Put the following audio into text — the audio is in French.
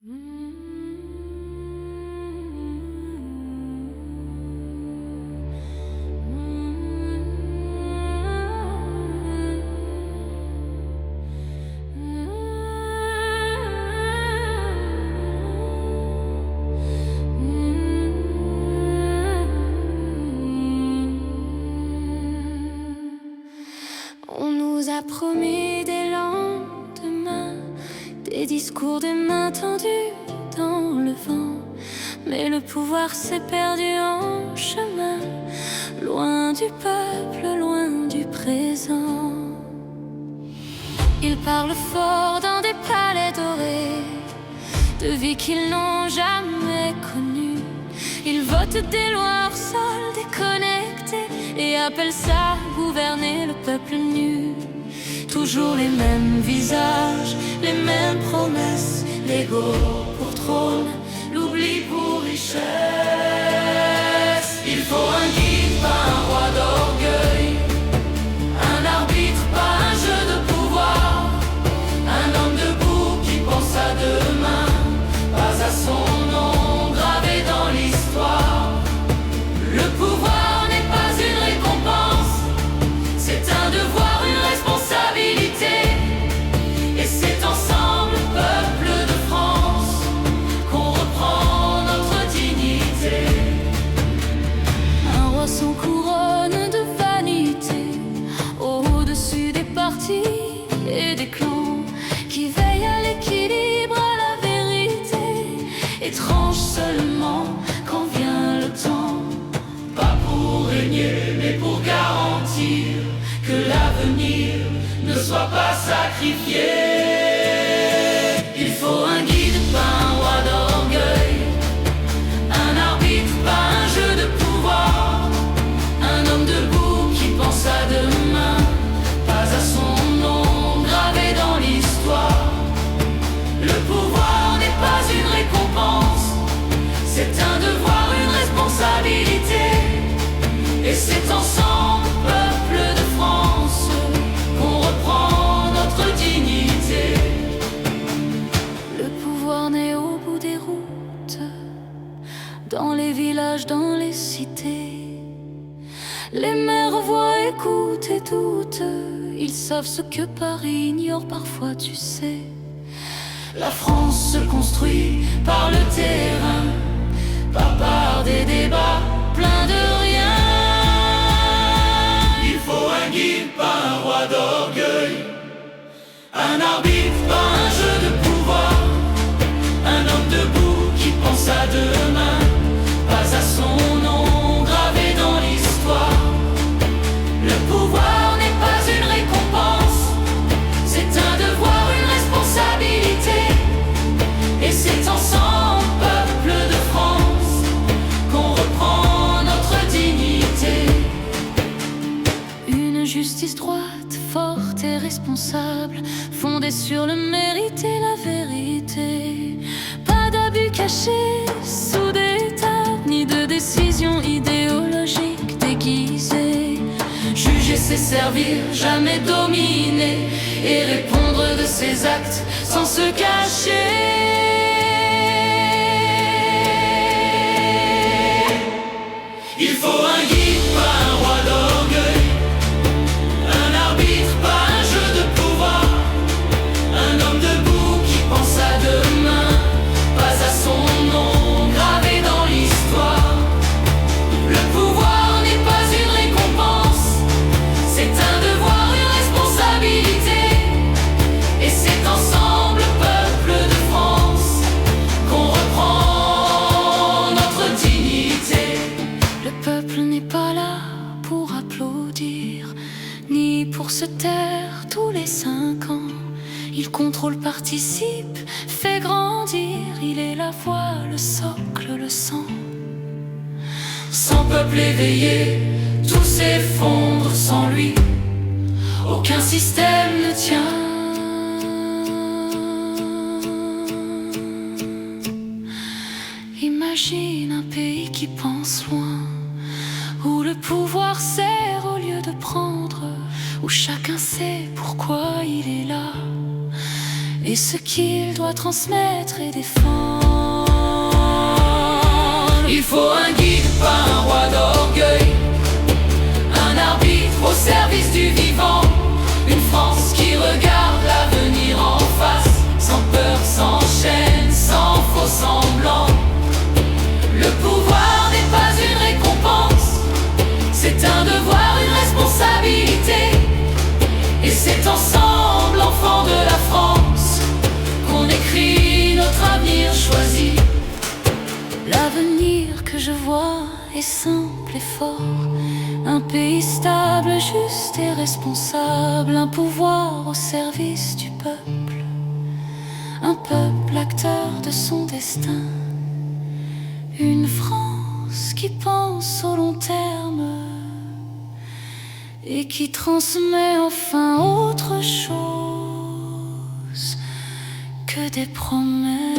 On nous a promis des lendemains, des discours des mains tendues dans le vent. Mais le pouvoir s'est perdu en chemin, loin du peuple, loin du présent. Ils parlent fort dans des palais dorés, de vie qu'ils n'ont jamais connue. Ils votent des lois hors sol déconnectées et appellent ça gouverner le peuple nu. Toujours les mêmes visages, les mêmes promesses, l'ego pour trône, l'oubli pour richesse. Il faut un guide, pas un roi d'orgueil, un arbitre, pas un jeu de pouvoir, un homme debout qui pense à demain, pas à son nom gravé dans l'histoire. Le pouvoir n'est pas une récompense, c'est un devoir, une responsabilité. Et c'est ensemble, peuple de France, qu'on reprend notre dignité. Un roi sans couronne de vanité, au-dessus des partis et des clans, qui veille à l'équilibre, à la vérité, et tranche seulement quand vient le temps. Pas pour régner, mais pour garantir que l'avenir ne soit pas sacrifié. Il faut un guide, pas un roi d'orgueil, un arbitre, pas un jeu de pouvoir, un homme debout qui pense à demain, pas à son nom gravé dans l'histoire. Le pouvoir n'est pas une récompense, c'est un devoir, une responsabilité. Et c'est ensemble, peuple de France, qu'on reprend notre dignité. Le pouvoir naît au bout des routes, dans les villages, dans les cités. Les maires voient, écoutent et doutent, ils savent ce que Paris ignore parfois, tu sais. La France se construit par le terrain, pas par des débats pleins de rien. Il faut un guide, pas un roi d'orgueil, un arbitre, pas un jeu de pouvoir, un homme debout qui pense à demain, pas à son nom gravé dans l'histoire. Le pouvoir n'est pas une récompense, c'est un devoir, une responsabilité. Et c'est ensemble, peuple de France, qu'on reprend notre dignité. Une justice droite, forte et responsable, fondée sur le mérite et la vérité. Pas d'abus cachés sous des tables, ni de décisions idéologiques déguisées. Juger, c'est servir, jamais dominer, et répondre de ses actes sans se cacher. Il faut un guide, pas un roi d'orgueil, un arbitre, pas un jeu de pouvoir, un homme debout qui pense à demain, pas à son nom gravé dans l'histoire. Le pouvoir n'est pas une récompense, c'est un devoir, une responsabilité. Et c'est ensemble, peuple de France, qu'on reprend notre dignité. Le peuple n'est pas là pour applaudir, ni pour se taire tous les 5 ans. Il contrôle, participe, fait grandir, il est la voix, le socle, le sang. Sans peuple éveillé, tout s'effondre sans lui, aucun système ne tient. Imagine un pays qui pense loin, où le pouvoir sert au lieu de prendre, où chacun sait pourquoi il est là, et et ce qu'il doit transmettre et défendre. Il faut un guide, pas un roi d'orgueil, un arbitre au service du vivant, une France qui regarde l'avenir en face, sans peur, sans chaîne, sans faux semblants. Le pouvoir n'est pas une récompense, c'est un devoir, une responsabilité. Et c'est ensemble, enfants de la France, qu'on écrit notre avenir choisi. L'avenir que je vois est simple et fort, un pays stable, juste et responsable, un pouvoir au service du peuple, un peuple acteur de son destin, une France qui pense au long terme et qui transmet enfin autre chose que des promesses.